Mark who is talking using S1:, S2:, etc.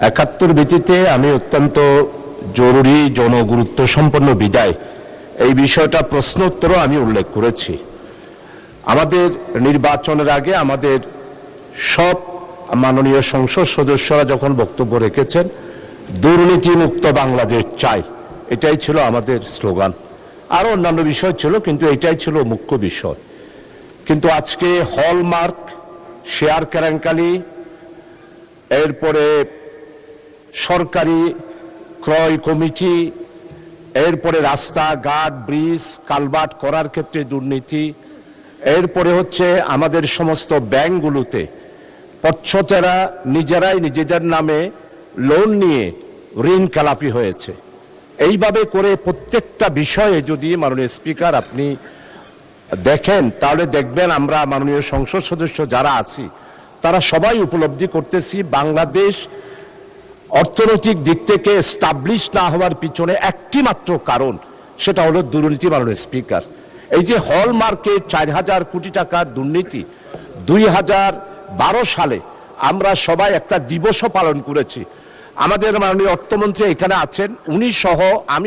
S1: ৭১ ভিত্তিতে আমি অত্যন্ত জরুরি জনগুরুত্ব সম্পন্ন বিদায় এই বিষয়টা প্রশ্নোত্তরও আমি উল্লেখ করেছি। আমাদের নির্বাচনের আগে আমাদের সব মাননীয় সংসদ সদস্যরা যখন বক্তব্য রেখেছেন দুর্নীতি মুক্ত বাংলাদেশ চাই, এটাই ছিল আমাদের স্লোগান। আরও অন্যান্য বিষয় ছিল, কিন্তু এটাই ছিল মুখ্য বিষয়। কিন্তু আজকে হলমার্ক, শেয়ার কেলেঙ্কারি, এরপরে সরকারি ক্রয় কমিটি, এরপরে রাস্তাঘাট, ব্রিজ, কালভার্ট করার ক্ষেত্রে দুর্নীতি, এরপরে হচ্ছে আমাদের সমস্ত ব্যাংকগুলোতে পচ্ছতেরা নিজেরাই নিজেদের নামে লোন নিয়ে ঋণ খেলাপি হয়েছে। এইভাবে করে প্রত্যেকটা বিষয়ে যদি মাননীয় স্পিকার আপনি দেখেন, তাহলে দেখবেন আমরা মাননীয় সংসদ সদস্য যারা আছি তারা সবাই উপলব্ধি করতেছি বাংলাদেশ অর্থনৈতিক দিক থেকে এস্টাবলিশ না হওয়ার পিছনে একটি মাত্র কারণ, সেটা হলো দুর্নীতি। মাননীয় স্পিকার, এই যে হলমার্কে ৪,০০০ কোটি টাকার দুর্নীতি ২০১২ সালে আমরা সবাই একটা দিবসও পালন করেছি। আমাদের মাননীয় অর্থমন্ত্রী এখানে আছেন, উনি সহ আমি